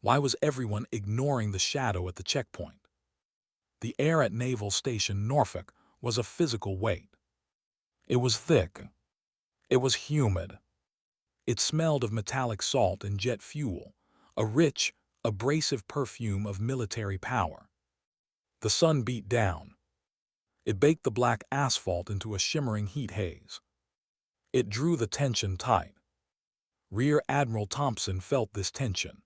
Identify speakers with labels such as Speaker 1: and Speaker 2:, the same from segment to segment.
Speaker 1: Why was everyone ignoring the shadow at the checkpoint? The air at Naval Station Norfolk was a physical weight. It was thick. It was humid. It smelled of metallic salt and jet fuel, a rich, abrasive perfume of military power. The sun beat down. It baked the black asphalt into a shimmering heat haze. It drew the tension tight. Rear Admiral Thompson felt this tension.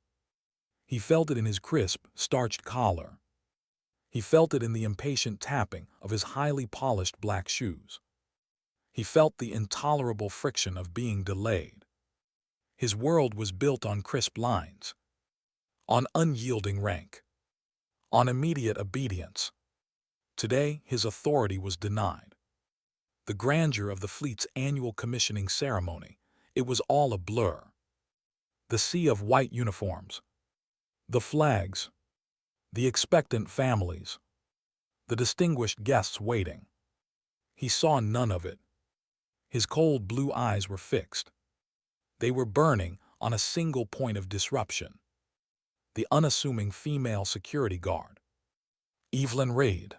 Speaker 1: He felt it in his crisp, starched collar. He felt it in the impatient tapping of his highly polished black shoes. He felt the intolerable friction of being delayed. His world was built on crisp lines, on unyielding rank, on immediate obedience. Today, his authority was denied. The grandeur of the fleet's annual commissioning ceremony, it was all a blur. The sea of white uniforms, the flags, the expectant families, the distinguished guests waiting. He saw none of it. His cold blue eyes were fixed. They were burning on a single point of disruption. The unassuming female security guard. Evelyn Reed,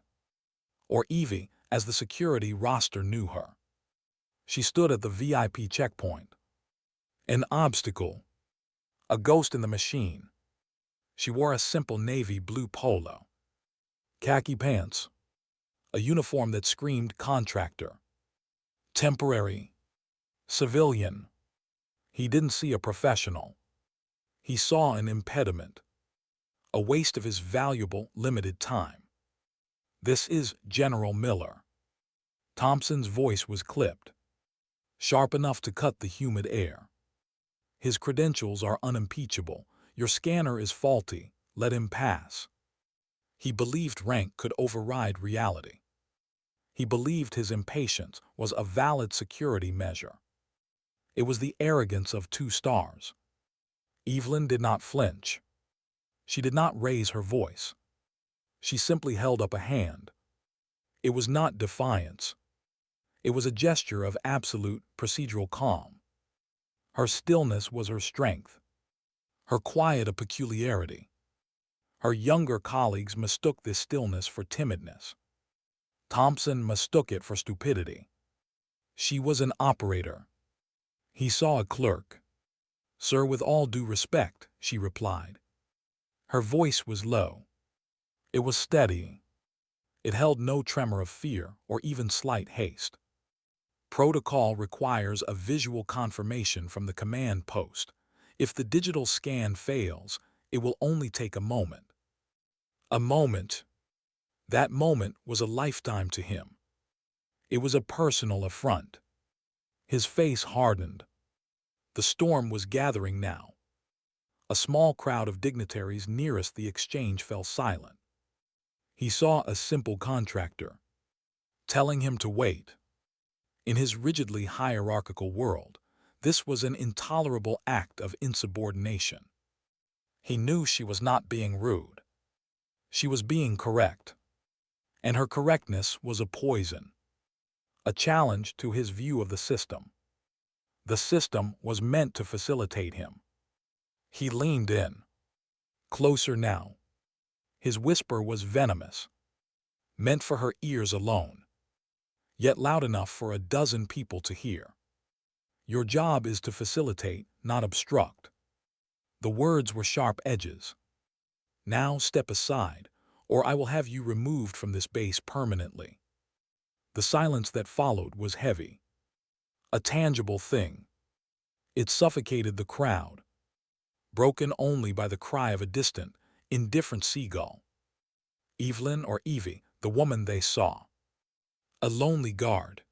Speaker 1: or Evie as the security roster knew her. She stood at the VIP checkpoint. An obstacle, a ghost in the machine. She wore a simple navy blue polo, khaki pants, a uniform that screamed contractor, temporary, civilian. He didn't see a professional. He saw an impediment, a waste of his valuable, limited time. This is General Miller. Thompson's voice was clipped, sharp enough to cut the humid air. His credentials are unimpeachable. Your scanner is faulty. Let him pass. He believed rank could override reality. He believed his impatience was a valid security measure. It was the arrogance of 2 stars. Evelyn did not flinch. She did not raise her voice. She simply held up a hand. It was not defiance. It was a gesture of absolute procedural calm. Her stillness was her strength, her quiet a peculiarity. Her younger colleagues mistook this stillness for timidness. Thompson mistook it for stupidity. She was an operator. He saw a clerk. "Sir, with all due respect," she replied. Her voice was low. It was steady. It held no tremor of fear or even slight haste. Protocol requires a visual confirmation from the command post. If the digital scan fails, it will only take a moment. A moment. That moment was a lifetime to him. It was a personal affront. His face hardened. The storm was gathering now. A small crowd of dignitaries nearest the exchange fell silent. He saw a simple contractor, telling him to wait. In his rigidly hierarchical world, this was an intolerable act of insubordination. He knew she was not being rude. She was being correct. And her correctness was a poison, a challenge to his view of the system. The system was meant to facilitate him. He leaned in, closer now. His whisper was venomous, meant for her ears alone, yet loud enough for a dozen people to hear. Your job is to facilitate, not obstruct. The words were sharp edges. Now step aside, or I will have you removed from this base permanently. The silence that followed was heavy, a tangible thing. It suffocated the crowd, broken only by the cry of a distant, indifferent seagull. Evelyn or Evie, the woman they saw. A lonely guard.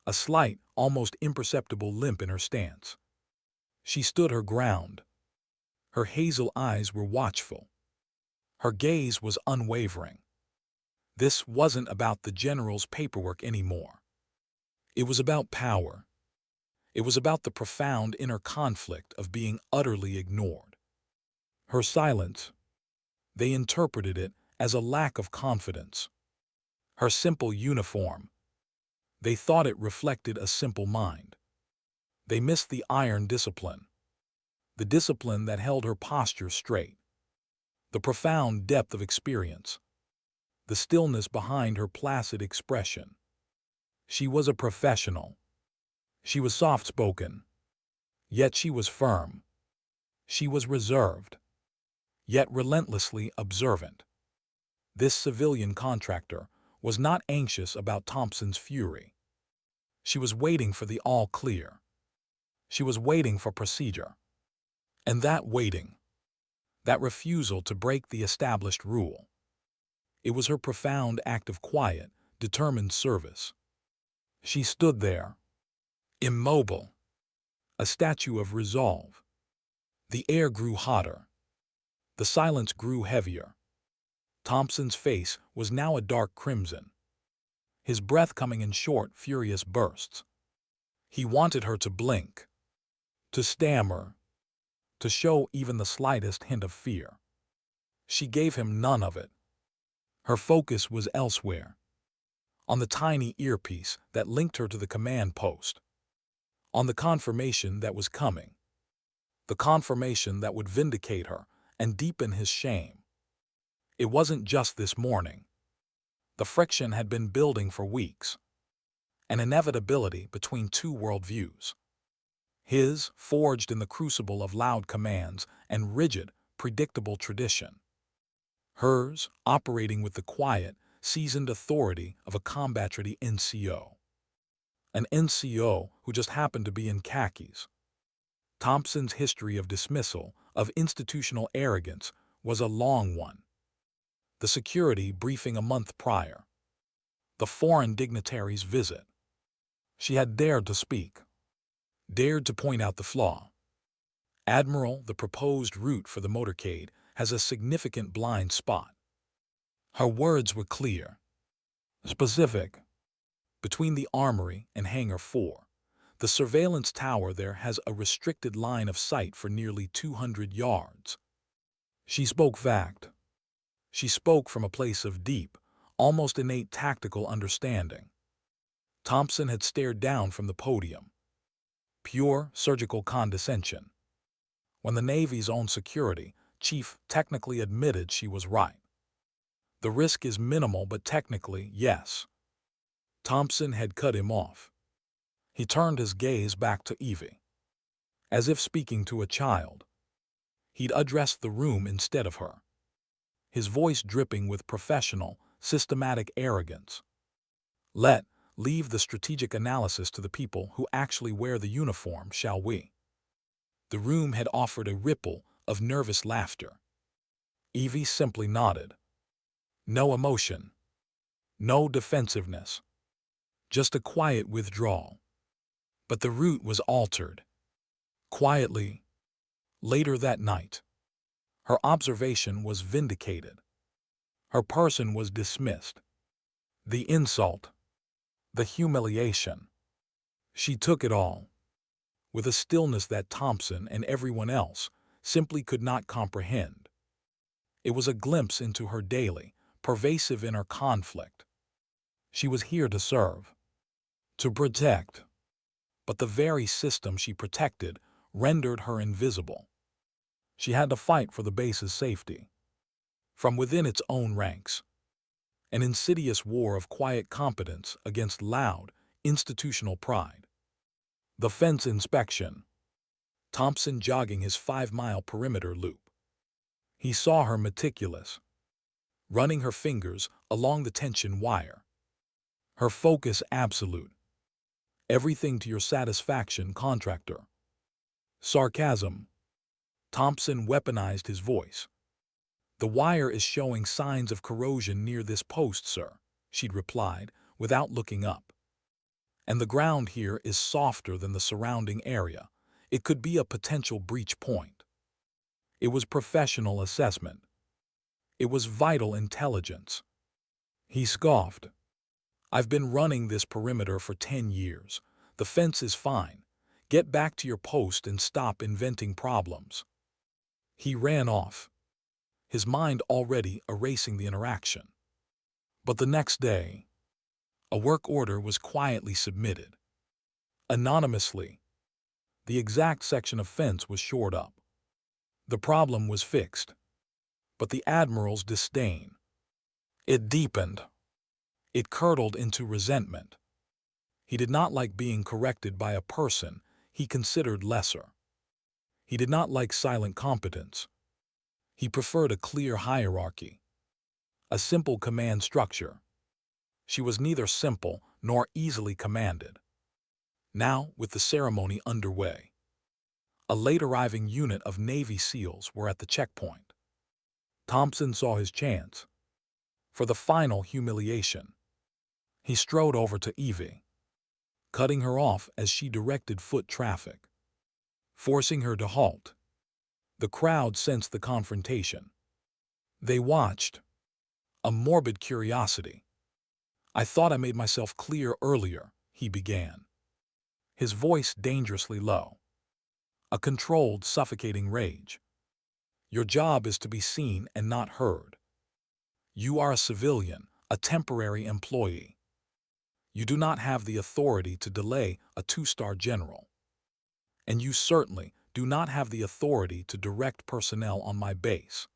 Speaker 1: A slight, almost imperceptible limp in her stance. She stood her ground. Her hazel eyes were watchful. Her gaze was unwavering. This wasn't about the general's paperwork anymore. It was about power. It was about the profound inner conflict of being utterly ignored. Her silence, they interpreted it as a lack of confidence. Her simple uniform, they thought it reflected a simple mind. They missed the iron discipline, the discipline that held her posture straight. the profound depth of experience, the stillness behind her placid expression. She was a professional. She was soft-spoken, yet she was firm. She was reserved, yet relentlessly observant. This civilian contractor was not anxious about Thompson's fury. She was waiting for the all-clear. She was waiting for procedure. And that waiting, that refusal to break the established rule, it was her profound act of quiet, determined service. She stood there, immobile, a statue of resolve. The air grew hotter. The silence grew heavier. Thompson's face was now a dark crimson, his breath coming in short, furious bursts. He wanted her to blink, to stammer, to show even the slightest hint of fear. She gave him none of it. Her focus was elsewhere, on the tiny earpiece that linked her to the command post, on the confirmation that was coming, the confirmation that would vindicate her and deepen his shame. It wasn't just this morning. The friction had been building for weeks, an inevitability between two worldviews. His, forged in the crucible of loud commands and rigid, predictable tradition. Hers, operating with the quiet, seasoned authority of a combat-ready NCO. An NCO who just happened to be in khakis. Thompson's history of dismissal, of institutional arrogance, was a long one. The security briefing a month prior. The foreign dignitary's visit. She had dared to speak. Dared to point out the flaw. Admiral, the proposed route for the motorcade has a significant blind spot. Her words were clear, specific. Between the armory and Hangar 4, the surveillance tower there has a restricted line of sight for nearly 200 yards. She spoke fact. She spoke from a place of deep, almost innate tactical understanding. Thompson had stared down from the podium. Pure surgical condescension. When the Navy's own security chief technically admitted she was right. The risk is minimal, but technically, yes. Thompson had cut him off. He turned his gaze back to Evie, as if speaking to a child. He'd addressed the room instead of her, his voice dripping with professional, systematic arrogance. Leave the strategic analysis to the people who actually wear the uniform, shall we? The room had offered a ripple of nervous laughter. Evie simply nodded. No emotion. No defensiveness. Just a quiet withdrawal. But the route was altered. Quietly. Later that night. Her observation was vindicated. Her person was dismissed. The insult. The humiliation. She took it all, with a stillness that Thompson and everyone else simply could not comprehend. It was a glimpse into her daily, pervasive inner conflict. She was here to serve, to protect, but the very system she protected rendered her invisible. She had to fight for the base's safety, from within its own ranks. An insidious war of quiet competence against loud, institutional pride. The fence inspection. Thompson jogging his 5-mile perimeter loop. He saw her meticulous, running her fingers along the tension wire. Her focus absolute. Everything to your satisfaction, contractor. Sarcasm. Thompson weaponized his voice. The wire is showing signs of corrosion near this post, sir, she'd replied, without looking up. And the ground here is softer than the surrounding area. It could be a potential breach point. It was professional assessment. It was vital intelligence. He scoffed. I've been running this perimeter for 10 years. The fence is fine. Get back to your post and stop inventing problems. He ran off, his mind already erasing the interaction. But the next day, a work order was quietly submitted. Anonymously, the exact section of fence was shored up. The problem was fixed. But the admiral's disdain, it deepened. It curdled into resentment. He did not like being corrected by a person he considered lesser. He did not like silent competence. He preferred a clear hierarchy, a simple command structure. She was neither simple nor easily commanded. Now, with the ceremony underway, a late-arriving unit of Navy SEALs were at the checkpoint. Thompson saw his chance. For the final humiliation, he strode over to Evie, cutting her off as she directed foot traffic, forcing her to halt. The crowd sensed the confrontation. They watched, a morbid curiosity. "I thought I made myself clear earlier," he began, his voice dangerously low, a controlled, suffocating rage. "Your job is to be seen and not heard. You are a civilian, a temporary employee. You do not have the authority to delay a two-star general. And you certainly do not have the authority to direct personnel on my base."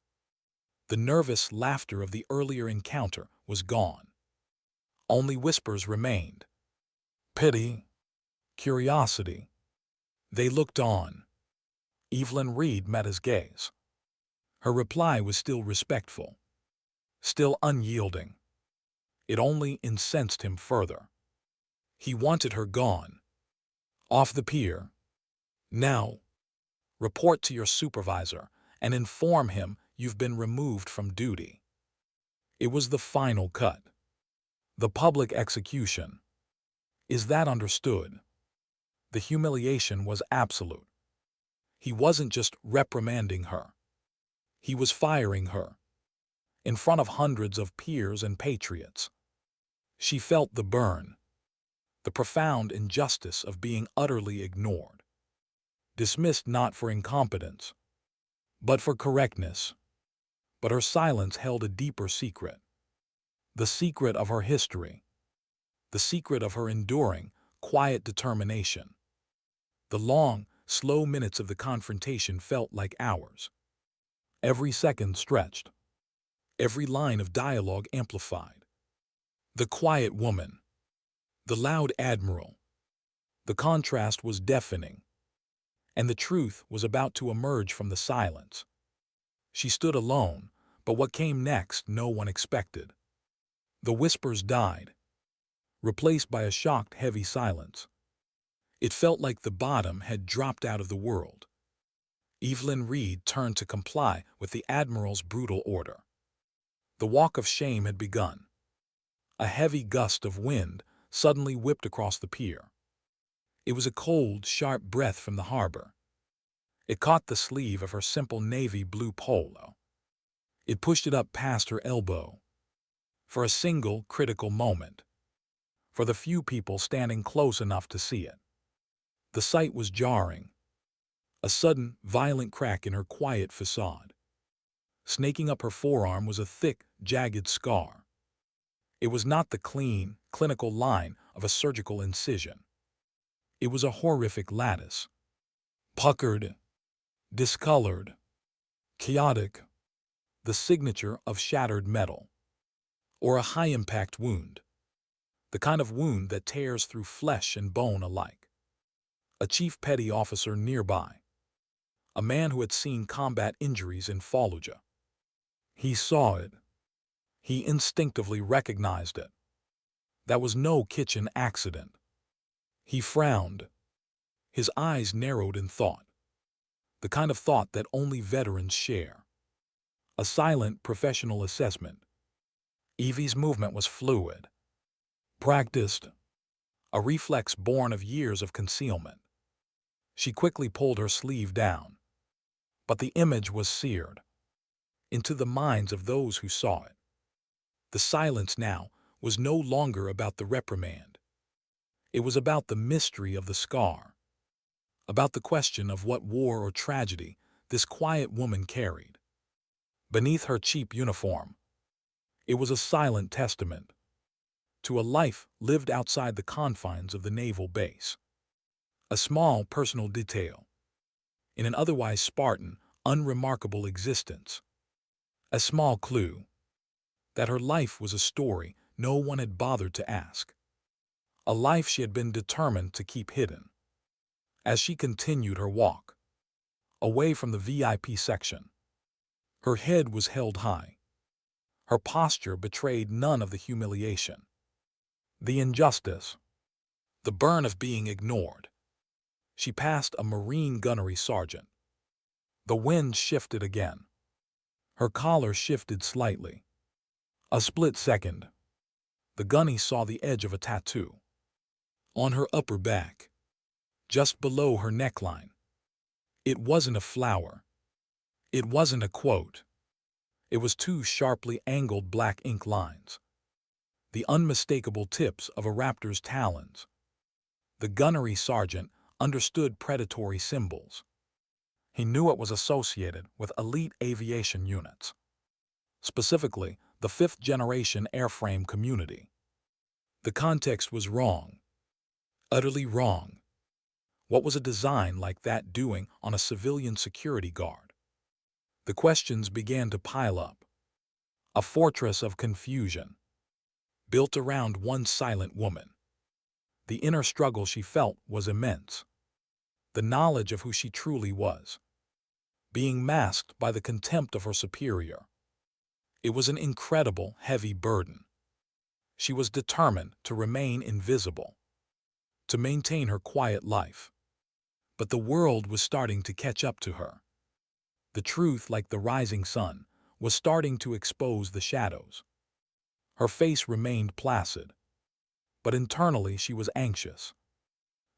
Speaker 1: The nervous laughter of the earlier encounter was gone. Only whispers remained. Pity, curiosity. They looked on. Evelyn Reed met his gaze. Her reply was still respectful, still unyielding. It only incensed him further. He wanted her gone. Off the pier. Now, report to your supervisor and inform him you've been removed from duty. It was the final cut. The public execution. Is that understood? The humiliation was absolute. He wasn't just reprimanding her. He was firing her. In front of hundreds of peers and patriots. She felt the burn, the profound injustice of being utterly ignored. Dismissed not for incompetence, but for correctness. But her silence held a deeper secret. The secret of her history. The secret of her enduring, quiet determination. The long, slow minutes of the confrontation felt like hours. Every second stretched. Every line of dialogue amplified. The quiet woman. The loud admiral. The contrast was deafening. And the truth was about to emerge from the silence. She stood alone, but what came next no one expected. The whispers died, replaced by a shocked, heavy silence. It felt like the bottom had dropped out of the world. Evelyn Reed turned to comply with the admiral's brutal order. The walk of shame had begun. A heavy gust of wind suddenly whipped across the pier. It was a cold, sharp breath from the harbor. It caught the sleeve of her simple navy blue polo. It pushed it up past her elbow. For a single, critical moment. For the few people standing close enough to see it. The sight was jarring. A sudden, violent crack in her quiet facade. Snaking up her forearm was a thick, jagged scar. It was not the clean, clinical line of a surgical incision. It was a horrific lattice. Puckered, discolored, chaotic, the signature of shattered metal. Or a high-impact wound. The kind of wound that tears through flesh and bone alike. A chief petty officer nearby. A man who had seen combat injuries in Fallujah. He saw it. He instinctively recognized it. That was no kitchen accident. He frowned. His eyes narrowed in thought. The kind of thought that only veterans share. A silent professional assessment. Evie's movement was fluid. Practiced. A reflex born of years of concealment. She quickly pulled her sleeve down. But the image was seared into the minds of those who saw it. The silence now was no longer about the reprimand. It was about the mystery of the scar. About the question of what war or tragedy this quiet woman carried. Beneath her cheap uniform, it was a silent testament to a life lived outside the confines of the naval base. A small personal detail in an otherwise Spartan, unremarkable existence. A small clue that her life was a story no one had bothered to ask. A life she had been determined to keep hidden. As she continued her walk, away from the VIP section, her head was held high. Her posture betrayed none of the humiliation, the injustice, the burn of being ignored. She passed a Marine gunnery sergeant. The wind shifted again. Her collar shifted slightly. A split second, the gunny saw the edge of a tattoo on her upper back, just below her neckline. It wasn't a flower. It wasn't a quote. It was two sharply angled black ink lines, the unmistakable tips of a raptor's talons. The gunnery sergeant understood predatory symbols. He knew it was associated with elite aviation units, specifically the fifth-generation airframe community. The context was wrong, utterly wrong. What was a design like that doing on a civilian security guard? The questions began to pile up. A fortress of confusion, built around one silent woman. The inner struggle she felt was immense. The knowledge of who she truly was, being masked by the contempt of her superior. It was an incredible, heavy burden. She was determined to remain invisible, to maintain her quiet life. But the world was starting to catch up to her. The truth, like the rising sun, was starting to expose the shadows. Her face remained placid, but internally she was anxious.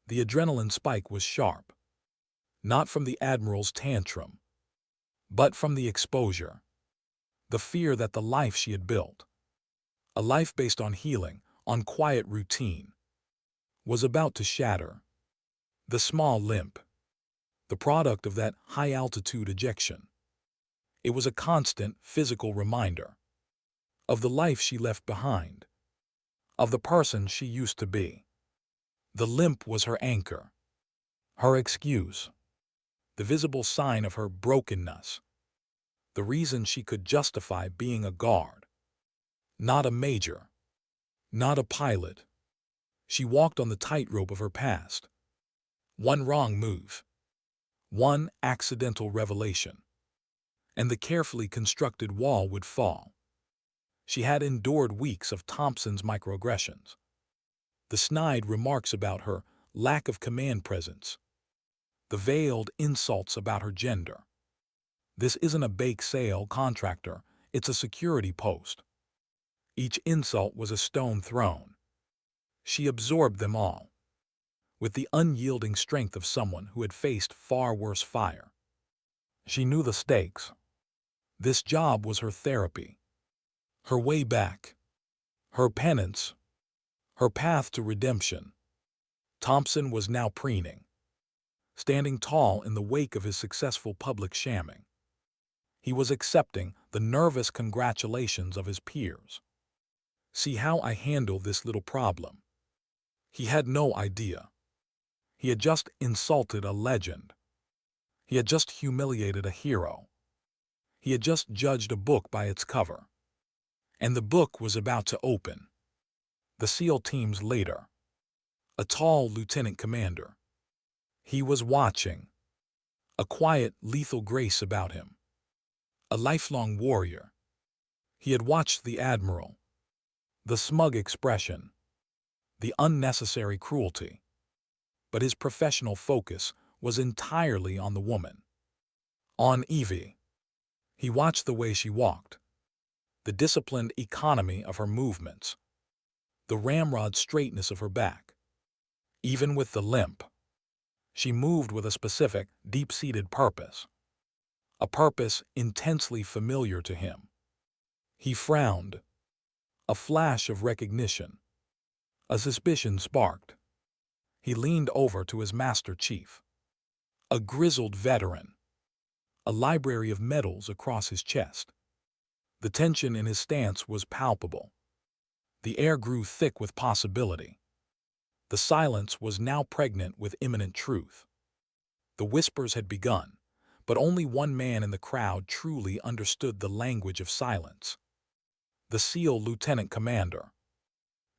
Speaker 1: The adrenaline spike was sharp, not from the Admiral's tantrum, but from the exposure. The fear that the life she had built, a life based on healing, on quiet routine, was about to shatter. The small limp, the product of that high-altitude ejection. It was a constant physical reminder of the life she left behind, of the person she used to be. The limp was her anchor, her excuse, the visible sign of her brokenness, the reason she could justify being a guard, not a major, not a pilot. She walked on the tightrope of her past. One wrong move, one accidental revelation, and the carefully constructed wall would fall. She had endured weeks of Thompson's microaggressions, the snide remarks about her lack of command presence, the veiled insults about her gender. This isn't a bake sale contractor, it's a security post. Each insult was a stone thrown. She absorbed them all, with the unyielding strength of someone who had faced far worse fire. She knew the stakes. This job was her therapy, her way back, her penance, her path to redemption. Thompson was now preening, standing tall in the wake of his successful public shamming. He was accepting the nervous congratulations of his peers. See how I handle this little problem. He had no idea. He had just insulted a legend. He had just humiliated a hero. He had just judged a book by its cover. And the book was about to open. The SEAL team's leader, a tall lieutenant commander. He was watching, a quiet, lethal grace about him. A lifelong warrior. He had watched the Admiral, the smug expression, the unnecessary cruelty. But his professional focus was entirely on the woman, on Evie. He watched the way she walked, the disciplined economy of her movements, the ramrod straightness of her back. Even with the limp, she moved with a specific, deep-seated purpose, a purpose intensely familiar to him. He frowned, a flash of recognition, a suspicion sparked. He leaned over to his master chief, a grizzled veteran, a library of medals across his chest. The tension in his stance was palpable. The air grew thick with possibility. The silence was now pregnant with imminent truth. The whispers had begun, But only one man in the crowd truly understood the language of silence. The SEAL lieutenant commander.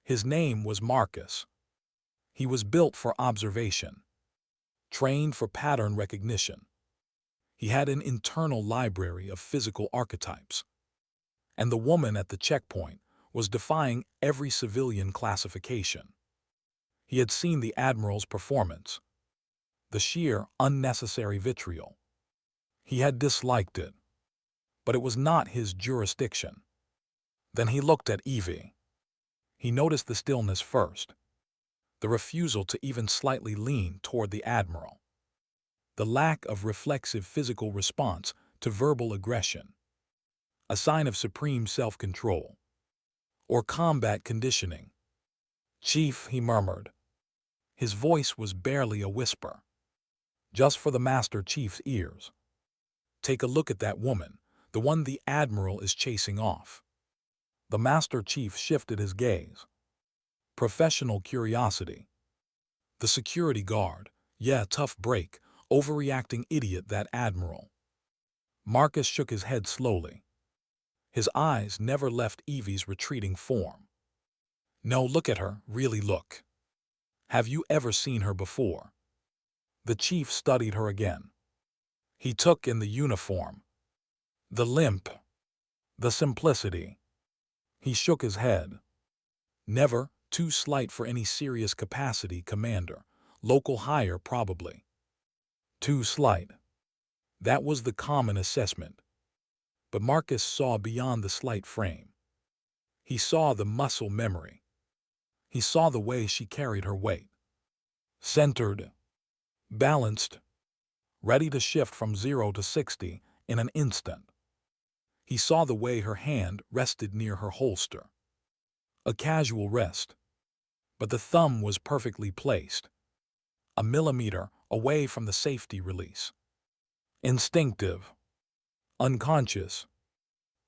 Speaker 1: His name was Marcus. He was built for observation, trained for pattern recognition. He had an internal library of physical archetypes. And the woman at the checkpoint was defying every civilian classification. He had seen the admiral's performance, the sheer, unnecessary vitriol. He had disliked it, but it was not his jurisdiction. Then he looked at Evie. He noticed the stillness first, the refusal to even slightly lean toward the admiral, the lack of reflexive physical response to verbal aggression, a sign of supreme self-control, or combat conditioning. "Chief," he murmured. His voice was barely a whisper, just for the Master Chief's ears. "Take a look at that woman, the one the admiral is chasing off." The Master Chief shifted his gaze. Professional curiosity. The security guard, yeah, tough break, overreacting idiot, that admiral. Marcus shook his head slowly. His eyes never left Evie's retreating form. "No, look at her, really look. Have you ever seen her before?" The chief studied her again. He took in the uniform, the limp, the simplicity. He shook his head. "Never, too slight for any serious capacity, Commander. Local hire, probably." Too slight. That was the common assessment. But Marcus saw beyond the slight frame. He saw the muscle memory. He saw the way she carried her weight. Centered, balanced, ready to shift from 0 to 60 in an instant. He saw the way her hand rested near her holster. A casual rest. But the thumb was perfectly placed, a millimeter away from the safety release. Instinctive, unconscious,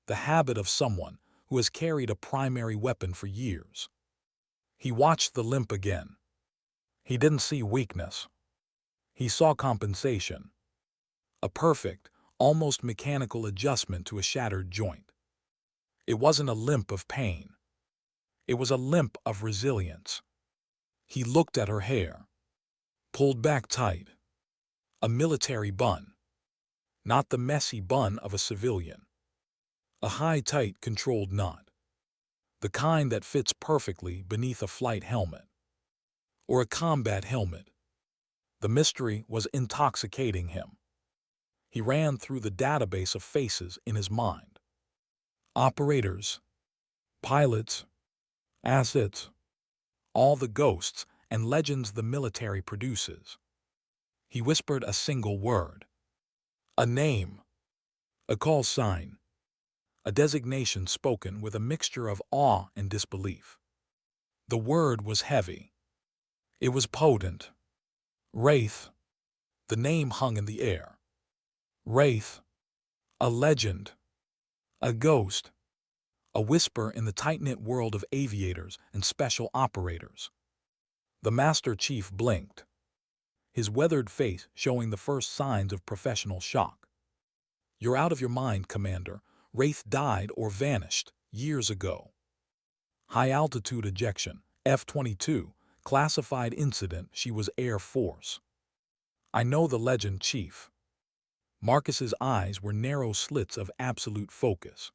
Speaker 1: the habit of someone who has carried a primary weapon for years. He watched the limp again. He didn't see weakness. He saw compensation. A perfect, almost mechanical adjustment to a shattered joint. It wasn't a limp of pain. It was a limp of resilience. He looked at her hair, pulled back tight. A military bun. Not the messy bun of a civilian. A high, tight, controlled knot. The kind that fits perfectly beneath a flight helmet. Or a combat helmet. The mystery was intoxicating him. He ran through the database of faces in his mind. Operators, pilots, assets, all the ghosts and legends the military produces. He whispered a single word. A name. A call sign. A designation spoken with a mixture of awe and disbelief. The word was heavy. It was potent. Wraith. The name hung in the air. Wraith. A legend. A ghost. A whisper in the tight-knit world of aviators and special operators. The Master Chief blinked, his weathered face showing the first signs of professional shock. "You're out of your mind, Commander. Wraith died or vanished years ago." High-altitude ejection, F-22, classified incident. She was Air Force. "I know the legend, Chief." Marcus's eyes were narrow slits of absolute focus.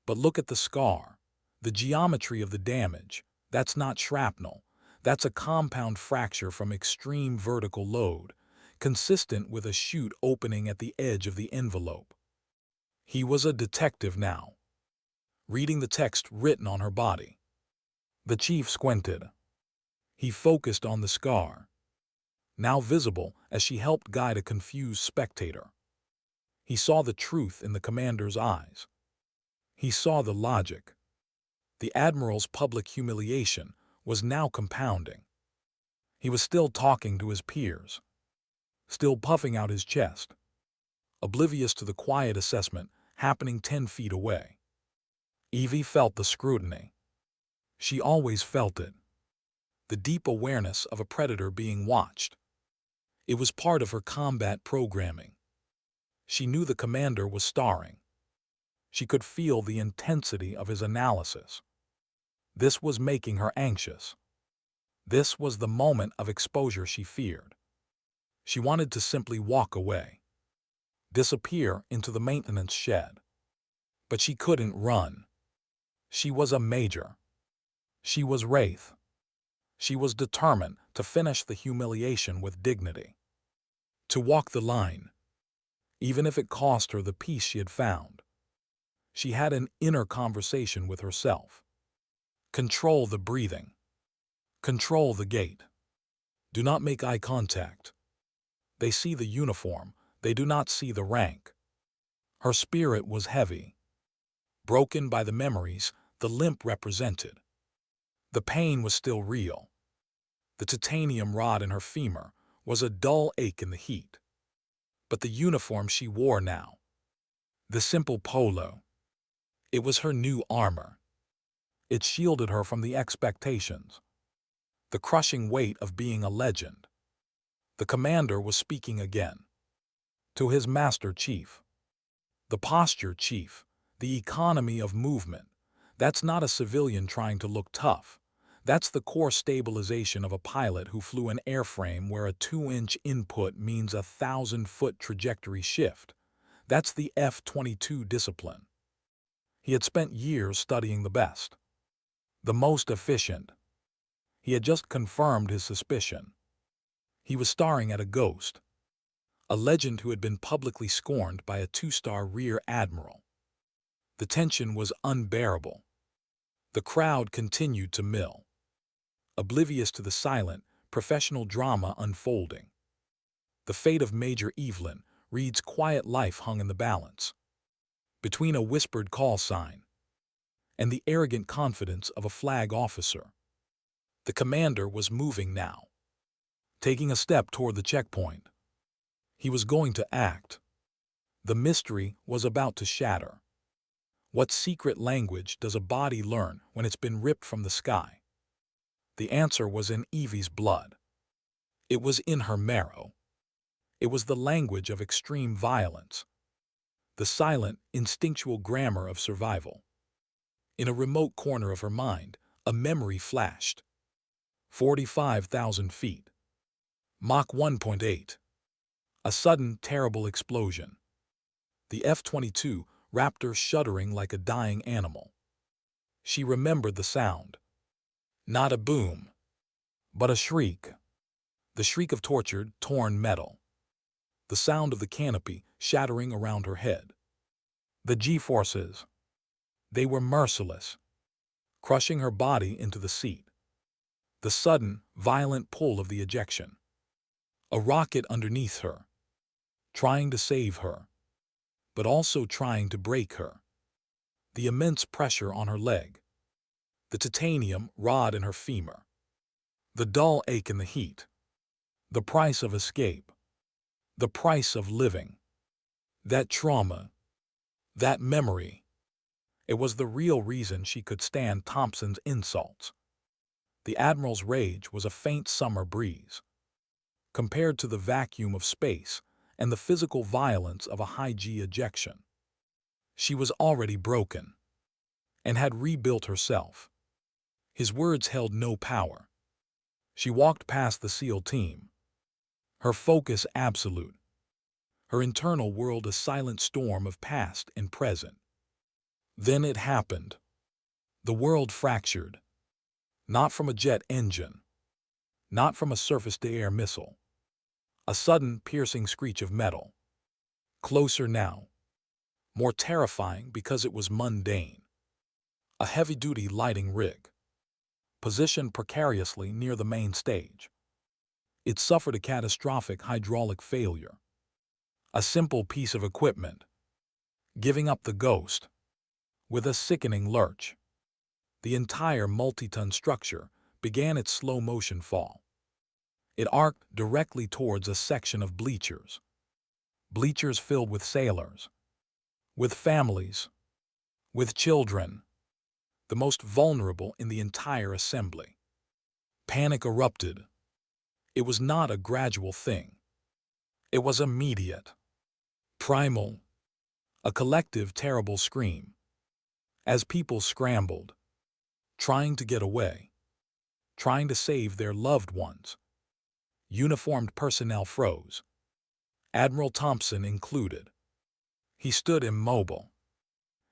Speaker 1: "But look at the scar, the geometry of the damage. That's not shrapnel. That's a compound fracture from extreme vertical load, consistent with a chute opening at the edge of the envelope." He was a detective now, reading the text written on her body. The chief squinted. He focused on the scar, now visible as she helped guide a confused spectator. He saw the truth in the commander's eyes. He saw the logic. The admiral's public humiliation was now compounding. He was still talking to his peers, still puffing out his chest, oblivious to the quiet assessment happening 10 feet away. Evie felt the scrutiny. She always felt it. The deep awareness of a predator being watched. It was part of her combat programming. She knew the commander was starring. She could feel the intensity of his analysis. This was making her anxious. This was the moment of exposure she feared. She wanted to simply walk away, disappear into the maintenance shed. But she couldn't run. She was a major. She was Wraith. She was determined to finish the humiliation with dignity. To walk the line, even if it cost her the peace she had found. She had an inner conversation with herself. Control the breathing. Control the gait. Do not make eye contact. They see the uniform, they do not see the rank. Her spirit was heavy, broken by the memories the limp represented. The pain was still real. The titanium rod in her femur was a dull ache in the heat. But the uniform she wore now, the simple polo, it was her new armor. It shielded her from the expectations, the crushing weight of being a legend. The commander was speaking again. To his master chief. The posture chief, the economy of movement. That's not a civilian trying to look tough. That's the core stabilization of a pilot who flew an airframe where a 2-inch input means a 1,000-foot trajectory shift. That's the F-22 discipline. He had spent years studying the best, the most efficient. He had just confirmed his suspicion. He was staring at a ghost, a legend who had been publicly scorned by a 2-star rear admiral. The tension was unbearable. The crowd continued to mill, oblivious to the silent, professional drama unfolding. The fate of Major Evelyn Reed's quiet life hung in the balance, between a whispered call sign and the arrogant confidence of a flag officer. The commander was moving now, taking a step toward the checkpoint. He was going to act. The mystery was about to shatter. What secret language does a body learn when it's been ripped from the sky? The answer was in Evie's blood. It was in her marrow. It was the language of extreme violence, the silent, instinctual grammar of survival. In a remote corner of her mind, a memory flashed. 45,000 feet. Mach 1.8. A sudden, terrible explosion. The F-22 Raptor shuddering like a dying animal. She remembered the sound. Not a boom, but a shriek. The shriek of tortured, torn metal. The sound of the canopy shattering around her head. The G-forces. They were merciless, crushing her body into the seat. The sudden, violent pull of the ejection. A rocket underneath her, trying to save her, but also trying to break her. The immense pressure on her leg. The titanium rod in her femur. The dull ache in the heat. The price of escape. The price of living. That trauma. That memory. It was the real reason she could stand Thompson's insults. The Admiral's rage was a faint summer breeze, compared to the vacuum of space and the physical violence of a high-G ejection. She was already broken, and had rebuilt herself. His words held no power. She walked past the SEAL team, her focus absolute, her internal world a silent storm of past and present. Then it happened. The world fractured, not from a jet engine, not from a surface-to-air missile. A sudden, piercing screech of metal. Closer now. More terrifying because it was mundane. A heavy-duty lighting rig, positioned precariously near the main stage. It suffered a catastrophic hydraulic failure. A simple piece of equipment, giving up the ghost. With a sickening lurch, the entire multi-ton structure began its slow-motion fall. It arced directly towards a section of bleachers. Bleachers filled with sailors, with families, with children, the most vulnerable in the entire assembly. Panic erupted. It was not a gradual thing. It was immediate. Primal, a collective terrible scream. As people scrambled, trying to get away, trying to save their loved ones, uniformed personnel froze, Admiral Thompson included. He stood immobile,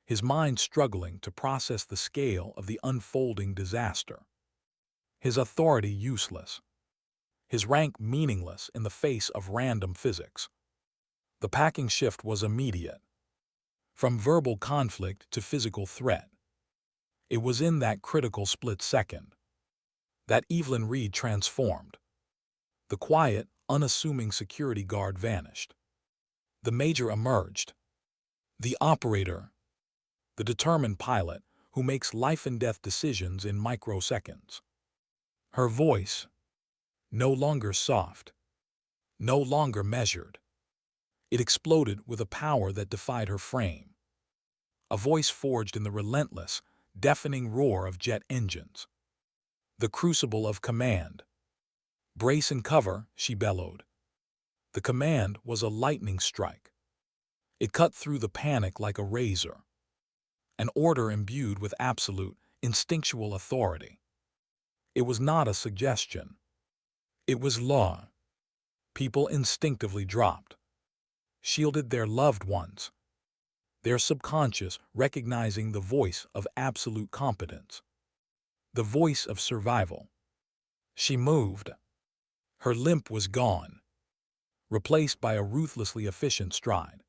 Speaker 1: his mind struggling to process the scale of the unfolding disaster, his authority useless, his rank meaningless in the face of random physics. The packing shift was immediate, from verbal conflict to physical threat. It was in that critical split second that Evelyn Reed transformed. The quiet, unassuming security guard vanished. The major emerged. The operator, the determined pilot who makes life-and-death decisions in microseconds. Her voice, no longer soft, no longer measured. It exploded with a power that defied her frame. A voice forged in the relentless, deafening roar of jet engines. The crucible of command. "Brace and cover," she bellowed. The command was a lightning strike. It cut through the panic like a razor. An order imbued with absolute, instinctual authority. It was not a suggestion. It was law. People instinctively dropped, shielded their loved ones, their subconscious recognizing the voice of absolute competence, the voice of survival. She moved. Her limp was gone, replaced by a ruthlessly efficient stride,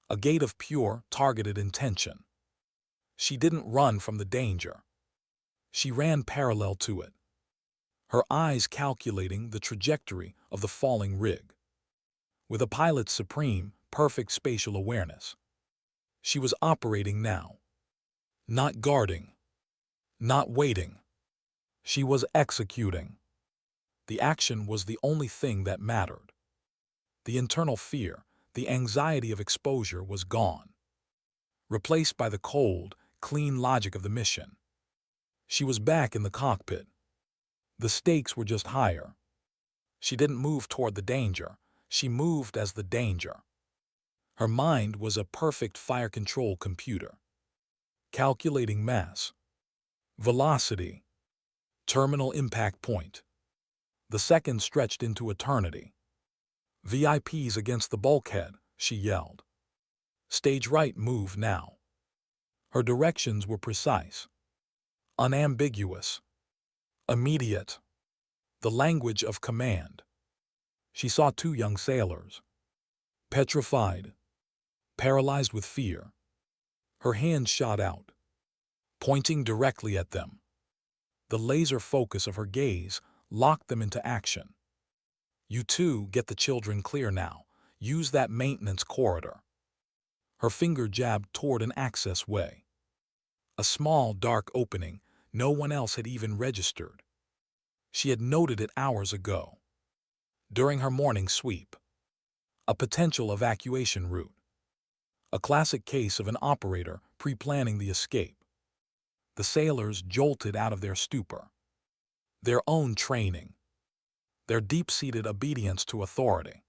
Speaker 1: a gait of pure, targeted intention. She didn't run from the danger. She ran parallel to it, her eyes calculating the trajectory of the falling rig. With a pilot's supreme, perfect spatial awareness, she was operating now. Not guarding, not waiting. She was executing. The action was the only thing that mattered. The internal fear, the anxiety of exposure was gone, replaced by the cold, clean logic of the mission. She was back in the cockpit. The stakes were just higher. She didn't move toward the danger. She moved as the danger. Her mind was a perfect fire control computer, calculating mass, velocity, terminal impact point. The seconds stretched into eternity. "VIPs against the bulkhead," she yelled. "Stage right, move now." Her directions were precise, unambiguous, immediate. The language of command. She saw two young sailors, petrified, paralyzed with fear. Her hand shot out, pointing directly at them. The laser focus of her gaze locked them into action. "You two get the children clear now. Use that maintenance corridor." Her finger jabbed toward an access way. A small, dark opening no one else had even registered. She had noted it hours ago, during her morning sweep. A potential evacuation route. A classic case of an operator pre-planning the escape. The sailors jolted out of their stupor. Their own training. Their deep-seated obedience to authority.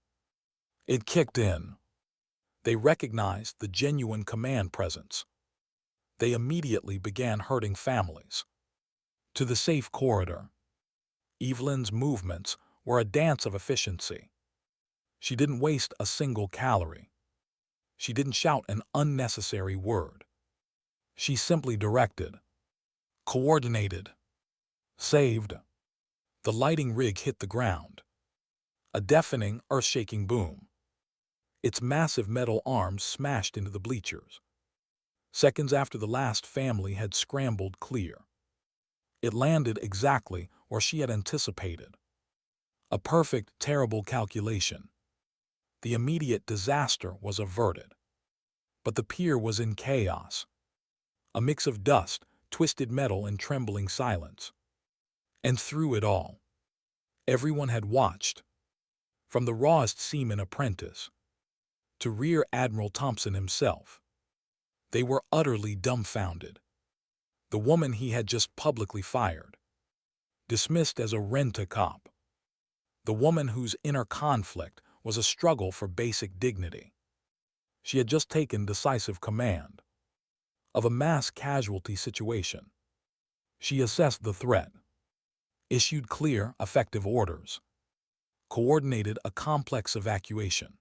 Speaker 1: It kicked in. They recognized the genuine command presence. They immediately began herding families to the safe corridor. Evelyn's movements were a dance of efficiency. She didn't waste a single calorie. She didn't shout an unnecessary word. She simply directed, coordinated, saved. The lighting rig hit the ground. A deafening, earth-shaking boom. Its massive metal arms smashed into the bleachers. Seconds after the last family had scrambled clear. It landed exactly where she had anticipated. A perfect, terrible calculation. The immediate disaster was averted. But the pier was in chaos. A mix of dust, twisted metal, and trembling silence. And through it all, everyone had watched, from the rawest seaman apprentice to Rear Admiral Thompson himself. They were utterly dumbfounded. The woman he had just publicly fired, dismissed as a rent-a-cop. The woman whose inner conflict was a struggle for basic dignity. She had just taken decisive command of a mass casualty situation. She assessed the threat, issued clear, effective orders, coordinated a complex evacuation,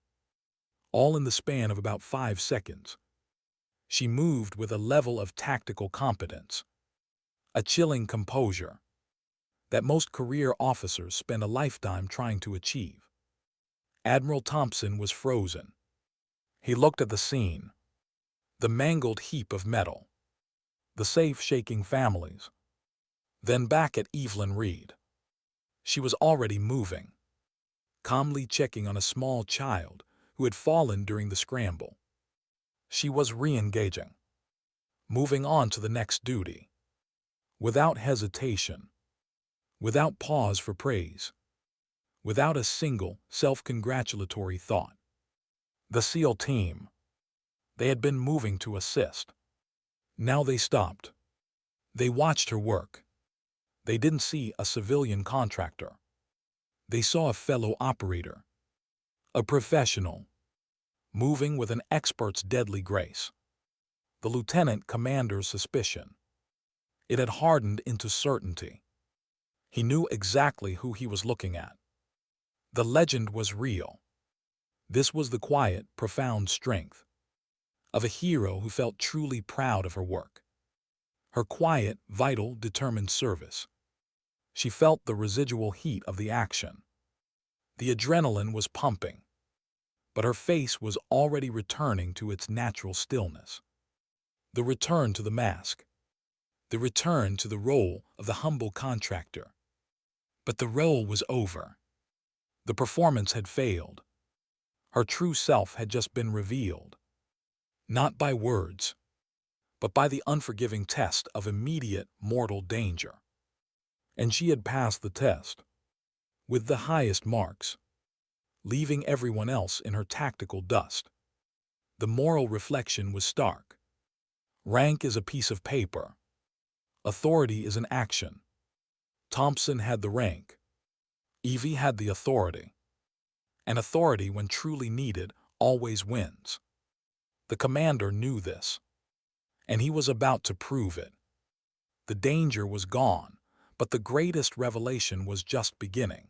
Speaker 1: all in the span of about 5 seconds. She moved with a level of tactical competence, a chilling composure that most career officers spend a lifetime trying to achieve. Admiral Thompson was frozen. He looked at the scene, the mangled heap of metal, the safe shaking families, then back at Evelyn Reed. She was already moving, calmly checking on a small child who had fallen during the scramble. She was re-engaging, moving on to the next duty, without hesitation, without pause for praise, without a single self-congratulatory thought. The SEAL team, they had been moving to assist. Now they stopped. They watched her work. They didn't see a civilian contractor. They saw a fellow operator, a professional, moving with an expert's deadly grace. The lieutenant commander's suspicion, it had hardened into certainty. He knew exactly who he was looking at. The legend was real. This was the quiet, profound strength of a hero who felt truly proud of her work. Her quiet, vital, determined service. She felt the residual heat of the action. The adrenaline was pumping, but her face was already returning to its natural stillness. The return to the mask. The return to the role of the humble contractor. But the role was over. The performance had failed. Her true self had just been revealed. Not by words, but by the unforgiving test of immediate mortal danger. And she had passed the test, with the highest marks, leaving everyone else in her tactical dust. The moral reflection was stark. Rank is a piece of paper. Authority is an action. Thompson had the rank. Evie had the authority. And authority, when truly needed, always wins. The commander knew this, and he was about to prove it. The danger was gone, but the greatest revelation was just beginning.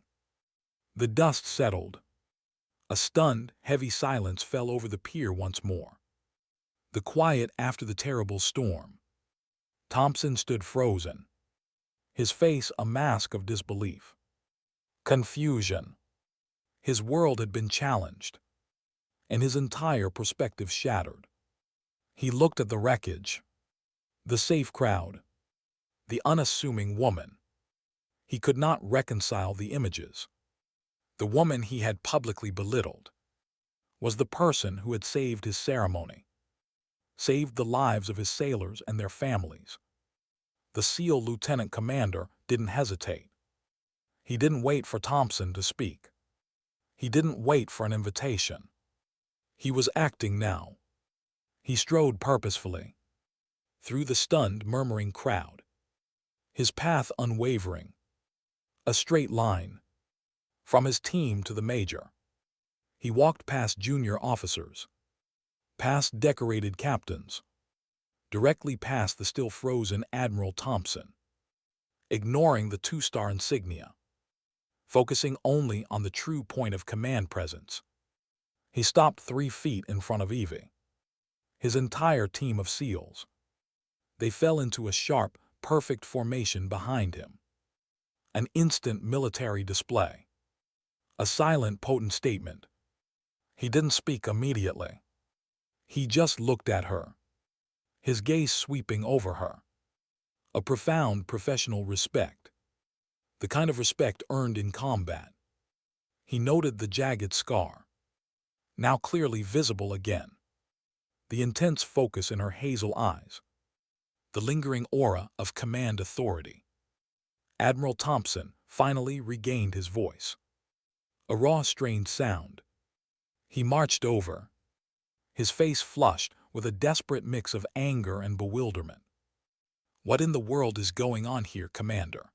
Speaker 1: The dust settled. A stunned, heavy silence fell over the pier once more. The quiet after the terrible storm. Thompson stood frozen, his face a mask of disbelief. Confusion. His world had been challenged, and his entire perspective shattered. He looked at the wreckage, the safe crowd, the unassuming woman. He could not reconcile the images. The woman he had publicly belittled was the person who had saved his ceremony, saved the lives of his sailors and their families. The SEAL lieutenant commander didn't hesitate. He didn't wait for Thompson to speak. He didn't wait for an invitation. He was acting now. He strode purposefully through the stunned, murmuring crowd, his path unwavering, a straight line, from his team to the major. He walked past junior officers, past decorated captains, directly past the still frozen Admiral Thompson, ignoring the 2-star insignia, focusing only on the true point of command presence. He stopped 3 feet in front of Evie. His entire team of SEALs. They fell into a sharp, perfect formation behind him. An instant military display. A silent, potent statement. He didn't speak immediately. He just looked at her, his gaze sweeping over her. A profound professional respect. The kind of respect earned in combat. He noted the jagged scar, now clearly visible again. The intense focus in her hazel eyes. The lingering aura of command authority. Admiral Thompson finally regained his voice. A raw, strained sound. He marched over, his face flushed with a desperate mix of anger and bewilderment. "What in the world is going on here, Commander?"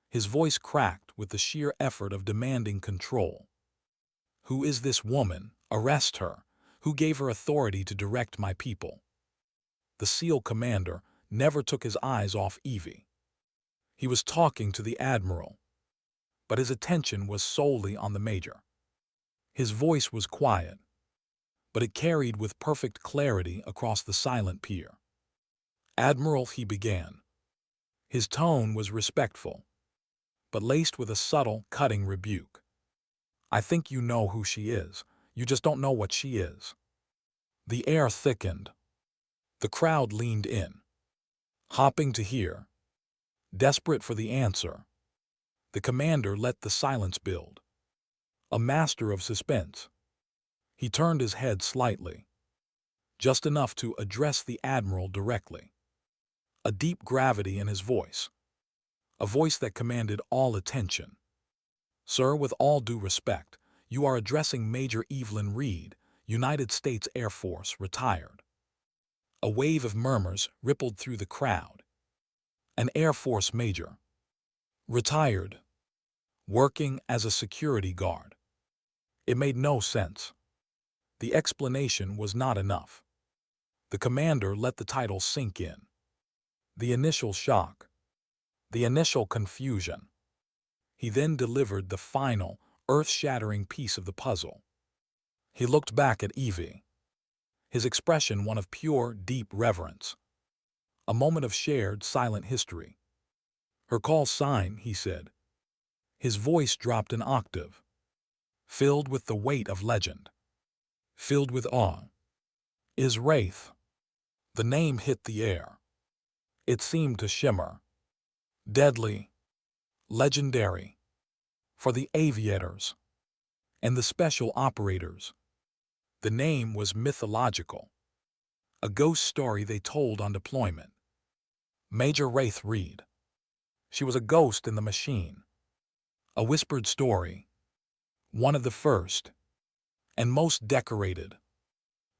Speaker 1: His voice cracked with the sheer effort of demanding control. "Who is this woman? Arrest her. Who gave her authority to direct my people? The SEAL commander never took his eyes off Evie. He was talking to the admiral, but his attention was solely on the major. His voice was quiet, but it carried with perfect clarity across the silent pier. "Admiral," he began. His tone was respectful, but laced with a subtle, cutting rebuke. "I think you know who she is. You just don't know what she is." The air thickened. The crowd leaned in, hopping to hear, desperate for the answer. The commander let the silence build. A master of suspense. He turned his head slightly, just enough to address the admiral directly. A deep gravity in his voice, a voice that commanded all attention. "Sir, with all due respect, you are addressing Major Evelyn Reed, United States Air Force, retired." A wave of murmurs rippled through the crowd. An Air Force major. Retired. Working as a security guard. It made no sense. The explanation was not enough. The commander let the title sink in. The initial shock. The initial confusion. He then delivered the final, earth-shattering piece of the puzzle. He looked back at Evie, his expression one of pure, deep reverence. A moment of shared, silent history. "Her call sign," he said. His voice dropped an octave, filled with the weight of legend, filled with awe. "Is Wraith." The name hit the air. It seemed to shimmer. Deadly. Legendary. For the aviators and the special operators. The name was mythological. A ghost story they told on deployment. Major Wraith Reed. She was a ghost in the machine. A whispered story. One of the first and most decorated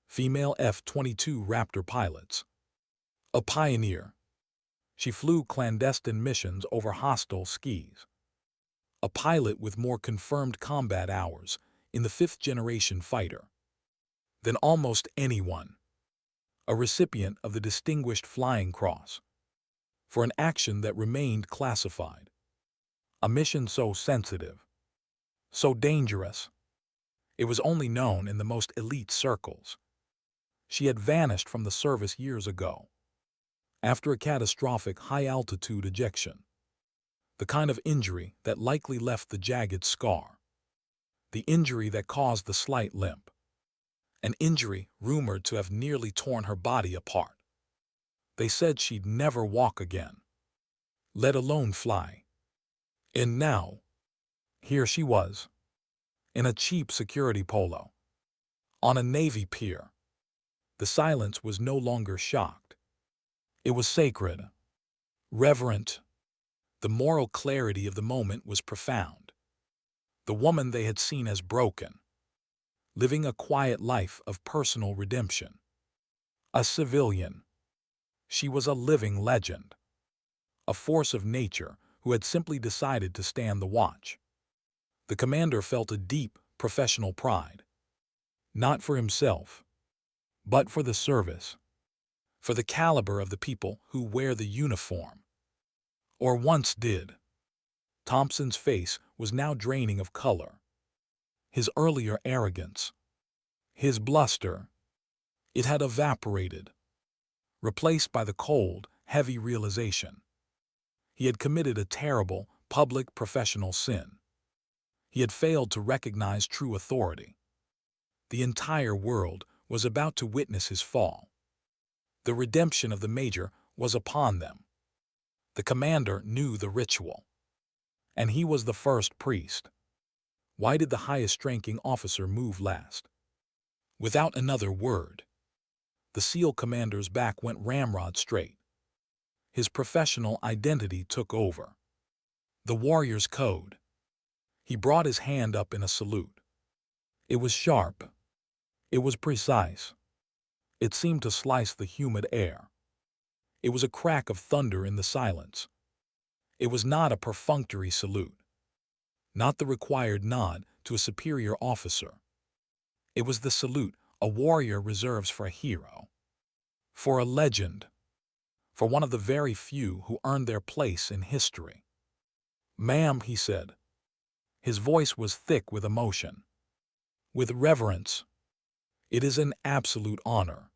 Speaker 1: female F-22 Raptor pilots. A pioneer. She flew clandestine missions over hostile skies. A pilot with more confirmed combat hours in the fifth-generation fighter than almost anyone. A recipient of the Distinguished Flying Cross for an action that remained classified. A mission so sensitive, so dangerous, it was only known in the most elite circles. She had vanished from the service years ago, after a catastrophic high-altitude ejection. The kind of injury that likely left the jagged scar. The injury that caused the slight limp. An injury rumored to have nearly torn her body apart. They said she'd never walk again, let alone fly. And now, here she was, in a cheap security polo, on a Navy pier. The silence was no longer shocked. It was sacred, reverent. The moral clarity of the moment was profound. The woman they had seen as broken, living a quiet life of personal redemption. A civilian. She was a living legend. A force of nature who had simply decided to stand the watch. The commander felt a deep, professional pride. Not for himself, but for the service. For the caliber of the people who wear the uniform. Or once did. Thompson's face was now draining of color. His earlier arrogance, his bluster, it had evaporated, replaced by the cold, heavy realization. He had committed a terrible, public professional sin. He had failed to recognize true authority. The entire world was about to witness his fall. The redemption of the major was upon them. The commander knew the ritual. And he was the first priest. Why did the highest-ranking officer move last? Without another word, the SEAL commander's back went ramrod straight. His professional identity took over. The warrior's code. He brought his hand up in a salute. It was sharp. It was precise. It seemed to slice the humid air. It was a crack of thunder in the silence. It was not a perfunctory salute. Not the required nod to a superior officer. It was the salute A warrior reserves for a hero, for a legend, for one of the very few who earned their place in history. "Ma'am," he said. His voice was thick with emotion, with reverence. "It is an absolute honor."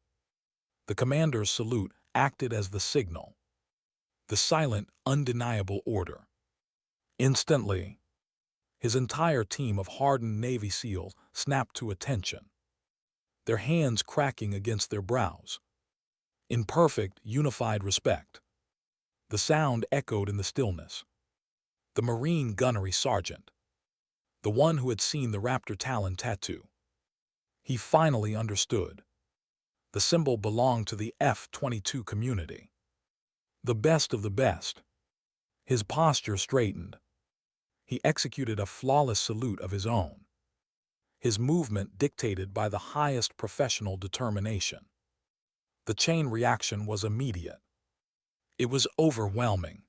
Speaker 1: The commander's salute acted as the signal, the silent, undeniable order. Instantly, his entire team of hardened Navy SEALs snapped to attention, their hands cracking against their brows, in perfect, unified respect. The sound echoed in the stillness. The Marine gunnery sergeant, the one who had seen the Raptor Talon tattoo. He finally understood. The symbol belonged to the F-22 community. The best of the best. His posture straightened. He executed a flawless salute of his own, his movement dictated by the highest professional determination. The chain reaction was immediate. It was overwhelming.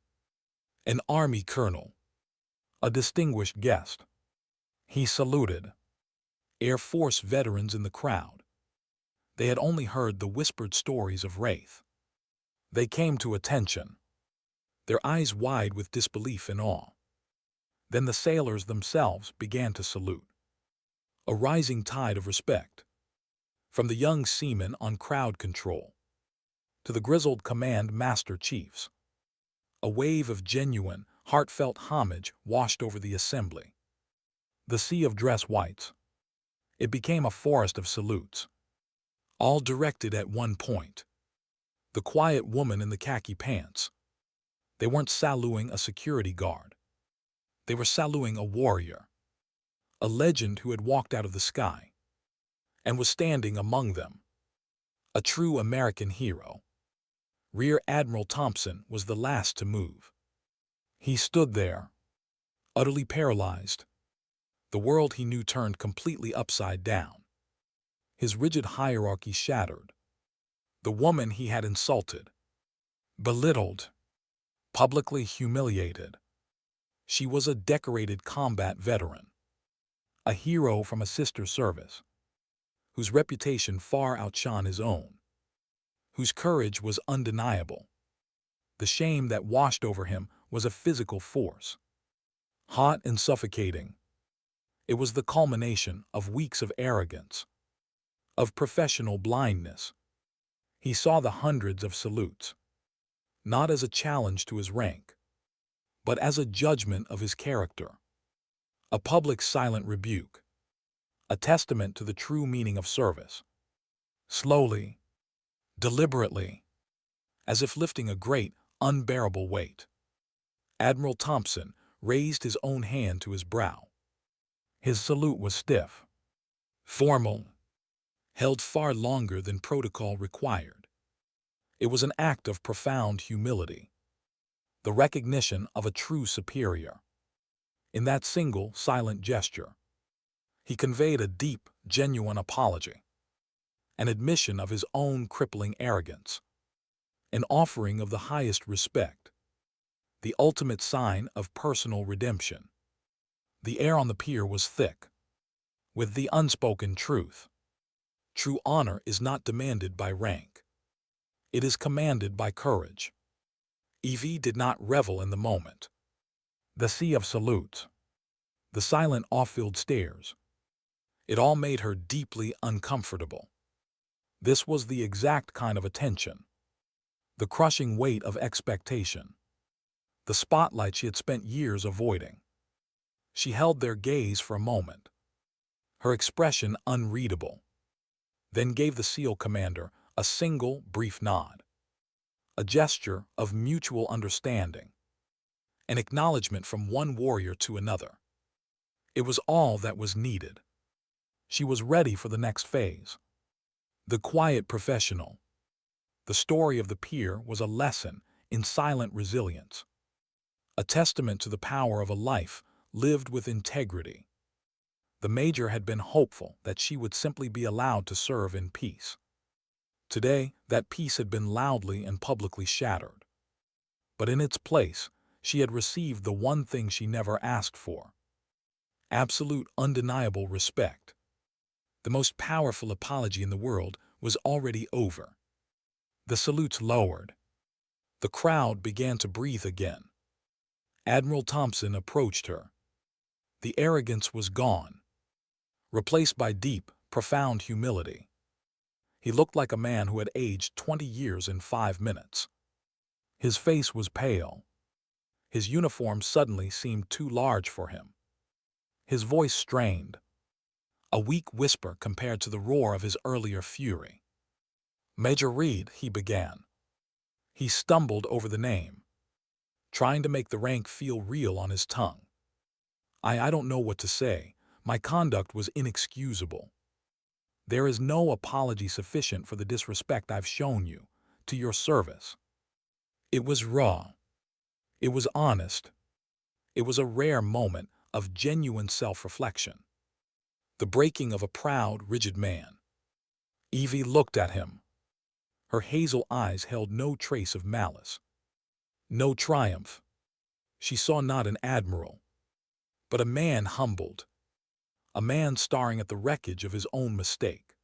Speaker 1: An Army colonel, a distinguished guest. He saluted. Air Force veterans in the crowd. They had only heard the whispered stories of Wraith. They came to attention, their eyes wide with disbelief and awe. Then the sailors themselves began to salute. A rising tide of respect, from the young seamen on crowd control to the grizzled command master chiefs. A wave of genuine, heartfelt homage washed over the assembly. The sea of dress whites. It became a forest of salutes, all directed at one point. The quiet woman in the khaki pants. They weren't saluting a security guard. They were saluting a warrior, a legend who had walked out of the sky and was standing among them. A true American hero. Rear Admiral Thompson was the last to move. He stood there, utterly paralyzed. The world he knew turned completely upside down. His rigid hierarchy shattered. The woman he had insulted, belittled, publicly humiliated. She was a decorated combat veteran, a hero from a sister service, whose reputation far outshone his own, whose courage was undeniable. The shame that washed over him was a physical force, hot and suffocating. It was the culmination of weeks of arrogance, of professional blindness. He saw the hundreds of salutes, not as a challenge to his rank, but as a judgment of his character, a public silent rebuke, a testament to the true meaning of service. Slowly, deliberately, as if lifting a great, unbearable weight, Admiral Thompson raised his own hand to his brow. His salute was stiff, formal, held far longer than protocol required. It was an act of profound humility, the recognition of a true superior. In that single, silent gesture, he conveyed a deep, genuine apology, an admission of his own crippling arrogance, an offering of the highest respect, the ultimate sign of personal redemption. The air on the pier was thick with the unspoken truth. True honor is not demanded by rank. It is commanded by courage. Evie did not revel in the moment. The sea of salutes, the silent off-field stares, it all made her deeply uncomfortable. This was the exact kind of attention, the crushing weight of expectation, the spotlight she had spent years avoiding. She held their gaze for a moment, her expression unreadable, then gave the SEAL commander a single, brief nod, a gesture of mutual understanding, an acknowledgement from one warrior to another. It was all that was needed. She was ready for the next phase. The quiet professional. The story of the pier was a lesson in silent resilience, a testament to the power of a life lived with integrity. The major had been hopeful that she would simply be allowed to serve in peace. Today, that peace had been loudly and publicly shattered. But in its place, she had received the one thing she never asked for: absolute, undeniable respect. The most powerful apology in the world was already over. The salutes lowered. The crowd began to breathe again. Admiral Thompson approached her. The arrogance was gone, replaced by deep, profound humility. He looked like a man who had aged 20 years in 5 minutes. His face was pale. His uniform suddenly seemed too large for him. His voice strained, a weak whisper compared to the roar of his earlier fury. "Major Reed," he began. He stumbled over the name, trying to make the rank feel real on his tongue. I don't know what to say. My conduct was inexcusable. There is no apology sufficient for the disrespect I've shown you, to your service. It was raw. It was honest. It was a rare moment of genuine self-reflection. The breaking of a proud, rigid man. Evie looked at him. Her hazel eyes held no trace of malice, no triumph. She saw not an admiral, but a man humbled, a man staring at the wreckage of his own mistake.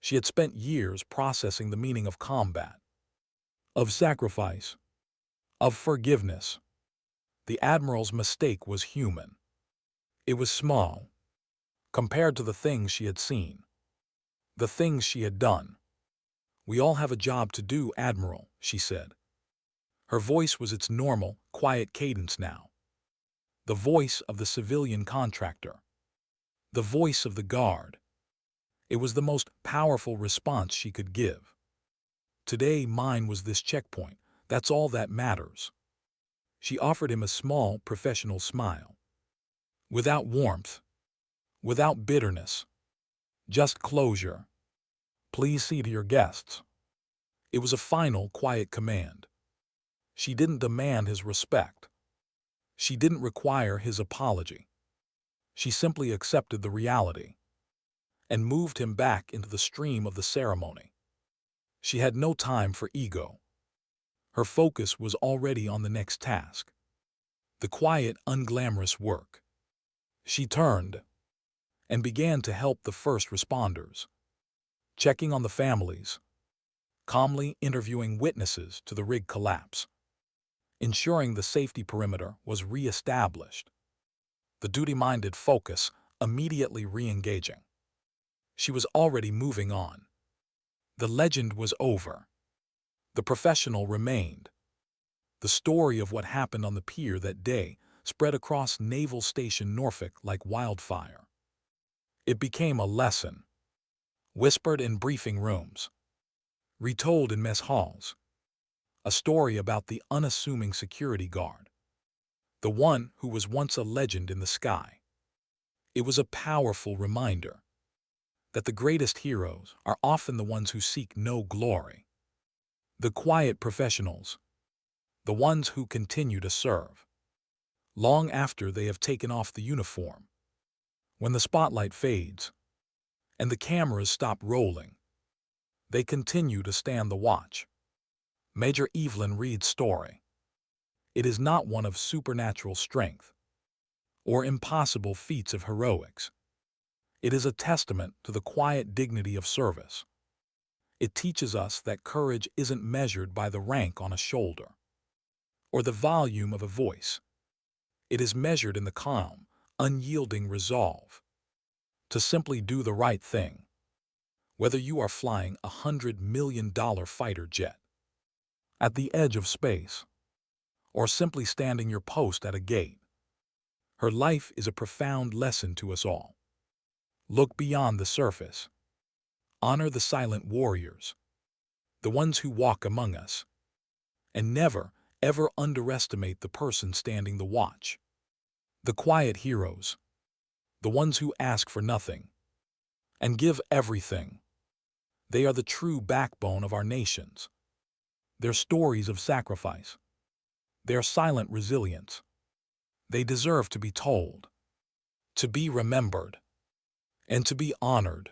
Speaker 1: She had spent years processing the meaning of combat, of sacrifice, of forgiveness. The admiral's mistake was human. It was small, compared to the things she had seen, the things she had done. "We all have a job to do, Admiral," she said. Her voice was its normal, quiet cadence now. The voice of the civilian contractor. The voice of the guard. It was the most powerful response she could give. "Today mine was this checkpoint. That's all that matters." She offered him a small, professional smile. Without warmth. Without bitterness. Just closure. "Please see to your guests." It was a final, quiet command. She didn't demand his respect. She didn't require his apology. She simply accepted the reality and moved him back into the stream of the ceremony. She had no time for ego. Her focus was already on the next task, the quiet, unglamorous work. She turned and began to help the first responders, checking on the families, calmly interviewing witnesses to the rig collapse, ensuring the safety perimeter was re-established. The duty-minded focus immediately re-engaging. She was already moving on. The legend was over. The professional remained. The story of what happened on the pier that day spread across Naval Station Norfolk like wildfire. It became a lesson, whispered in briefing rooms, retold in mess halls. A story about the unassuming security guard, the one who was once a legend in the sky. It was a powerful reminder that the greatest heroes are often the ones who seek no glory. The quiet professionals, the ones who continue to serve, long after they have taken off the uniform. When the spotlight fades and the cameras stop rolling, they continue to stand the watch. Major Evelyn Reed's story. It is not one of supernatural strength or impossible feats of heroics. It is a testament to the quiet dignity of service. It teaches us that courage isn't measured by the rank on a shoulder or the volume of a voice. It is measured in the calm, unyielding resolve to simply do the right thing, whether you are flying a $100 million fighter jet at the edge of space or simply standing your post at a gate. Her life is a profound lesson to us all. Look beyond the surface. Honor the silent warriors, the ones who walk among us, and never, ever underestimate the person standing the watch. The quiet heroes, the ones who ask for nothing and give everything. They are the true backbone of our nations. Their stories of sacrifice, their silent resilience, they deserve to be told, to be remembered, and to be honored.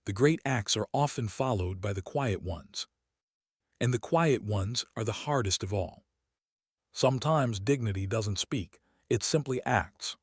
Speaker 1: The great acts are often followed by the quiet ones, and the quiet ones are the hardest of all. Sometimes dignity doesn't speak, it simply acts.